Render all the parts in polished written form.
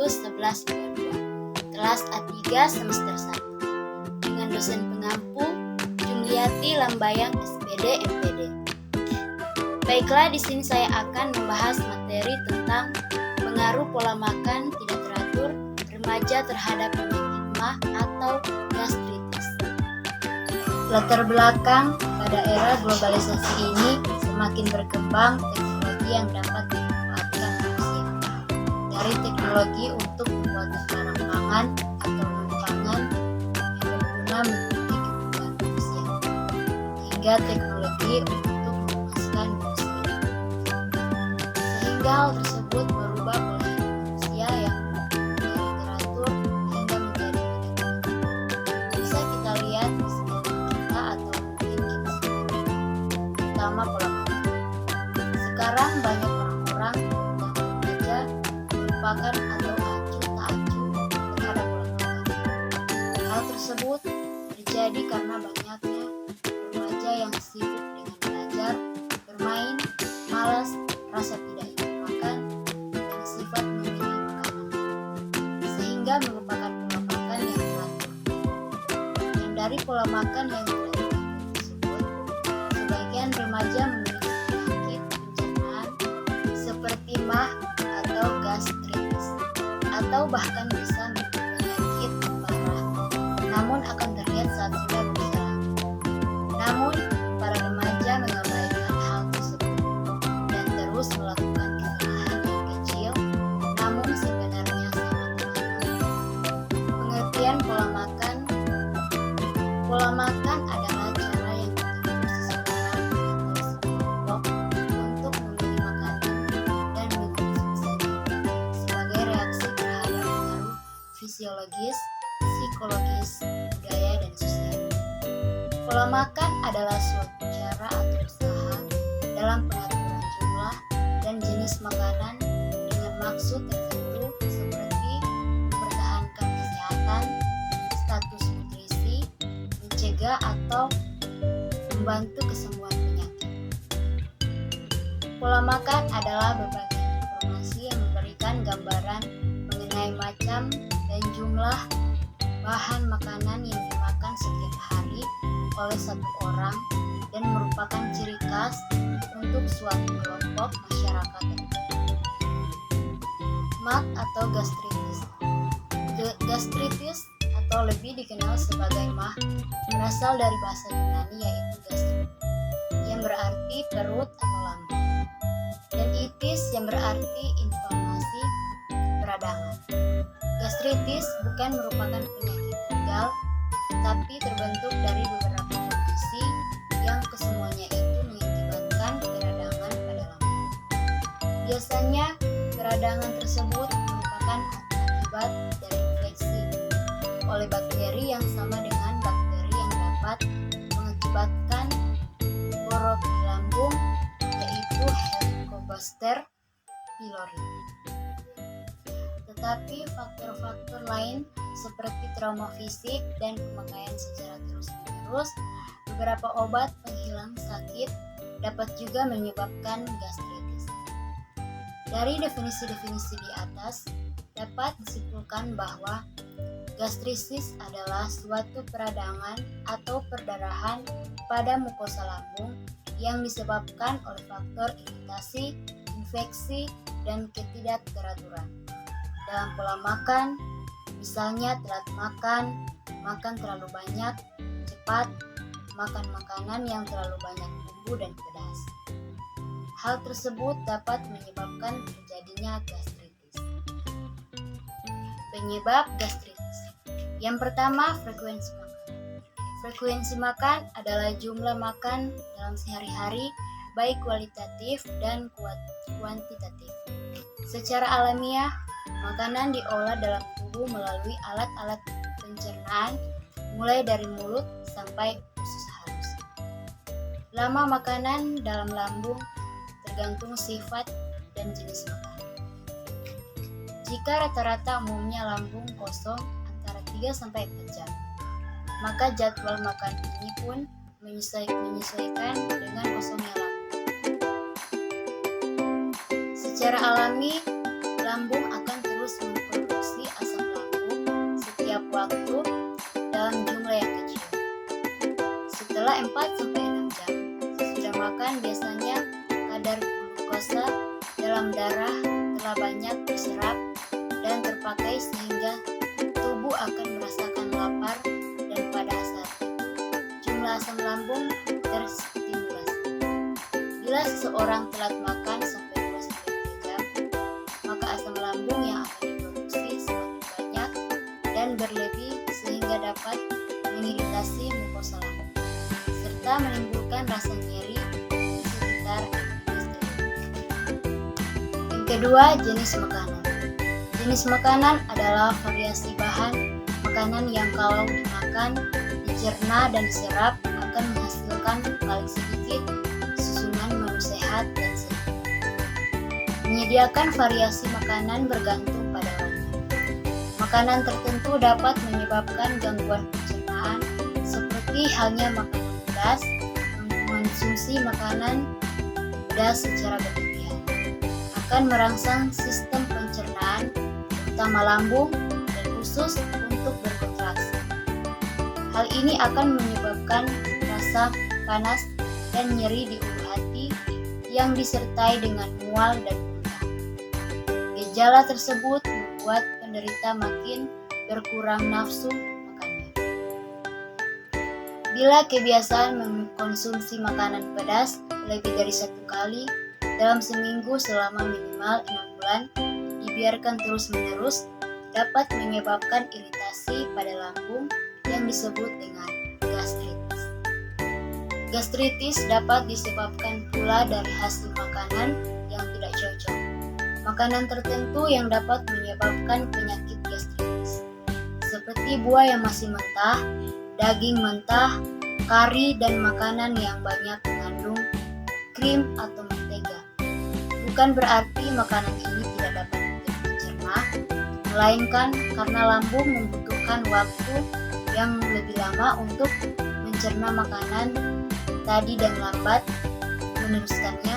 2011-22, kelas A3 semester 1, dengan dosen pengampu Jumliati Lambayang SPD MPD. Baiklah, di sini saya akan membahas materi tentang pengaruh pola makan tidak teratur remaja terhadap penyakit MAH atau gastritis. Latar belakang pada era globalisasi ini, semakin berkembang teknologi yang dapat dimanfaatkan manusia. Dari teknologi untuk pembuatan barang pangan atau non-pangan yang berguna mengikuti kebutuhan manusia, hingga teknologi untuk memuaskan manusia. Sehingga hal tersebut merubah pola hidup manusia yang dari teratur hingga menjadi tidak teratur. Bisa kita lihat di sekitar kita atau mungkin kita sendiri, terutama pola makan. Sekarang banyak orang-orang yang remaja merupakan atau acuh tak acuh terhadap pola makan. Hal tersebut terjadi karena banyaknya remaja yang sibuk dengan belajar, bermain, malas, rasa tidak ingin makan, dan sifat memilih makanan, sehingga merupakan pola makan yang teratur. Dan dari pola makan yang tidak teratur tersebut, sebagian remaja memiliki penyakit pencernaan seperti MAH atau gastritis, atau bahkan bisa memiliki penyakit parah, namun akan terlihat saat sudah berusia lanjut. Namun, para remaja mengabaikan hal tersebut dan terus melakukan kesalahan yang kecil, namun sebenarnya sangat berguna. Pengertian pola makan. Pola makan adalah cara yang ditiru seseorang atau sekelompok untuk memilih makanan dan mengkonsumsinya sebagai reaksi terhadap pengaruh fisiologis, psikologis, budaya, dan sosial. Pola makan adalah suatu cara atau usaha dalam pengaturan jumlah dan jenis makanan dengan maksud tertentu seperti mempertahankan kesehatan, status nutrisi, mencegah atau membantu kesembuhan penyakit. Pola makan adalah berbagai informasi yang memberikan gambaran mengenai macam dan jumlah bahan makanan yang dimakan setiap hari oleh satu orang dan merupakan ciri khas untuk suatu kelompok masyarakat tertentu. MAH atau gastritis. Gastritis atau lebih dikenal sebagai MAH berasal dari bahasa Yunani yaitu gastro, yang berarti perut atau lambung, dan itis yang berarti inflamasi peradangan. Gastritis bukan merupakan penyakit tunggal, tetapi terbentuk dari beberapa kondisi yang kesemuanya itu mengakibatkan peradangan pada lambung. Biasanya, peradangan tersebut merupakan akibat dari infeksi oleh bakteri yang sama dengan bakteri yang dapat mengakibatkan borok di lambung, yaitu Helicobacter pylori. Tetapi faktor-faktor lain seperti trauma fisik dan pemakaian secara terus-menerus beberapa obat penghilang sakit dapat juga menyebabkan gastritis. Dari definisi-definisi di atas, dapat disimpulkan bahwa gastritis adalah suatu peradangan atau perdarahan pada mukosa lambung yang disebabkan oleh faktor iritasi, infeksi, dan ketidakteraturan dalam pola makan, misalnya telat makan, makan terlalu banyak, cepat, makan makanan yang terlalu banyak bumbu dan pedas. Hal tersebut dapat menyebabkan terjadinya gastritis. Penyebab gastritis. Yang pertama, frekuensi makan. Frekuensi makan adalah jumlah makan dalam sehari-hari, baik kualitatif dan kuantitatif. Secara alamiah, makanan diolah dalam tubuh melalui alat-alat pencernaan mulai dari mulut sampai usus halus. Lama makanan dalam lambung tergantung sifat dan jenis makanan. Jika rata-rata umumnya lambung kosong antara 3-4 jam, maka jadwal makan ini pun menyesuaikan dengan kosongnya lambung. Secara alami, lambung akan terus memproduksi waktu dalam jumlah yang kecil. Setelah 4-6 jam sesudah makan, biasanya kadar glukosa dalam darah telah banyak terserap dan terpakai sehingga tubuh akan merasakan lapar, dan pada saat itu jumlah asam lambung terstimulasi. Bila seseorang telat makan sampai 2-3 jam, maka asam lambung yang akan diproduksi semakin banyak dan berlebih sehingga dapat mengiritasi mukosa lambung serta menimbulkan rasa nyeri di sekitar gastrit. Yang kedua, jenis makanan. Jenis makanan adalah variasi bahan makanan yang kalau dimakan, dicerna dan diserap akan menghasilkan paling sedikit susunan menu sehat dan sehat. Menyediakan variasi makanan bergantung pada lauknya. Makanan tertentu dapat menyebabkan gangguan pencernaan, seperti halnya makanan pedas. Mengonsumsi makanan pedas secara berlebihan akan merangsang sistem pencernaan, terutama lambung dan usus, untuk berkontraksi. Hal ini akan menyebabkan rasa panas dan nyeri di ulu hati yang disertai dengan mual dan muntah. Gejala tersebut membuat penderita makin berkurang nafsu makannya. Bila kebiasaan mengkonsumsi makanan pedas lebih dari 1 kali dalam seminggu selama minimal 6 bulan, dibiarkan terus-menerus, dapat menyebabkan iritasi pada lambung yang disebut dengan gastritis. Gastritis dapat disebabkan pula dari hasil makanan yang tidak cocok. Makanan tertentu yang dapat menyebabkan penyakit gastritis, seperti buah yang masih mentah, daging mentah, kari, dan makanan yang banyak mengandung krim atau mentega. Bukan berarti makanan ini tidak dapat dicerna, melainkan karena lambung membutuhkan waktu yang lebih lama untuk mencerna makanan tadi dan lambat meneruskannya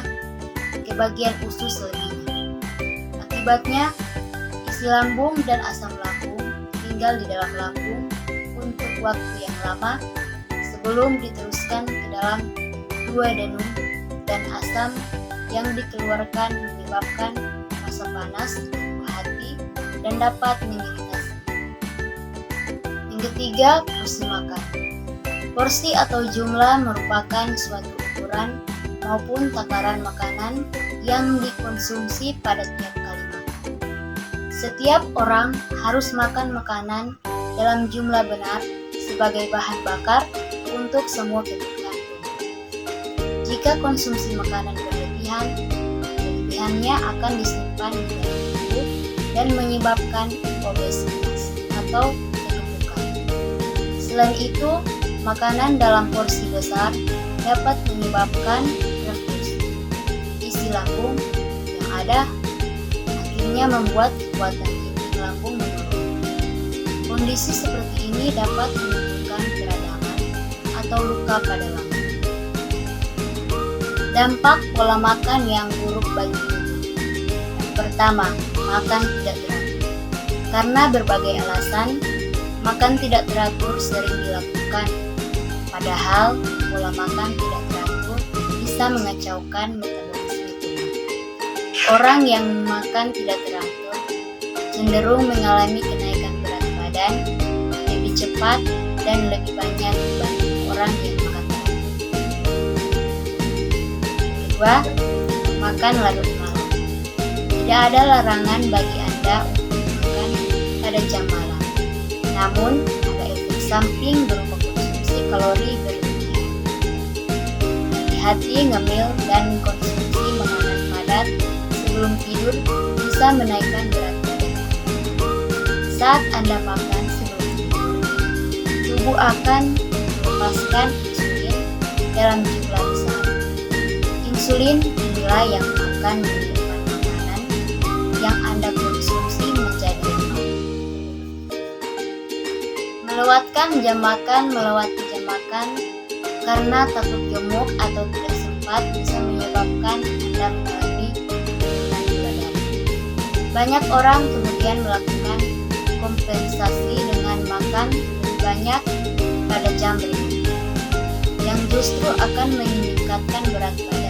ke bagian usus selebihnya. Akibatnya, isi lambung dan asam lambung tinggal di dalam lambung untuk waktu yang lama sebelum diteruskan ke dalam duodenum, dan asam yang dikeluarkan menyebabkan rasa panas di hati dan dapat mengiritasi. Yang ketiga, porsi makan. Porsi atau jumlah merupakan suatu ukuran maupun takaran makanan yang dikonsumsi pada tiap kali makan. Setiap orang harus makan makanan dalam jumlah benar sebagai bahan bakar untuk semua kebutuhan. Jika konsumsi makanan berlebihan, kelebihannya akan disimpan di dalam tubuh dan menyebabkan obesitas atau kegemukan. Selain itu, makanan dalam porsi besar dapat menyebabkan reflux isi lambung yang ada, akhirnya membuat kekuatan dinding lambung menurun. Kondisi seperti ini dapat menimbulkan peradangan atau luka pada lambung. Dampak pola makan yang buruk bagi tubuh. Yang pertama, makan tidak teratur. Karena berbagai alasan, makan tidak teratur sering dilakukan. Padahal, pola makan tidak teratur bisa mengacaukan metabolisme tubuh. Orang yang makan tidak teratur cenderung mengalami kenaikan berat badan lebih cepat dan lebih banyak dibanding orang yang makan teratur. Kedua, makan larut malam. Tidak ada larangan bagi Anda untuk makan pada jam malam. Namun, ada efek samping berupa konsumsi kalori berlebihan. Hati-hati ngemil dan konsumsi makanan padat sebelum tidur bisa menaikkan berat badan. Saat Anda makan sebelum tidur, tubuh akan melepaskan insulin dalam jumlah besar. Insulin inilah yang akan menyebabkan makanan yang Anda konsumsi menjadi lemah. Melewati jam makan karena takut gemuk atau tidak sempat bisa menyebabkan Anda mengalami penurunan gula darah. Banyak orang kemudian melakukan kompensasi dengan makan lebih banyak pada jam berikutnya, yang justru akan meningkatkan berat badan.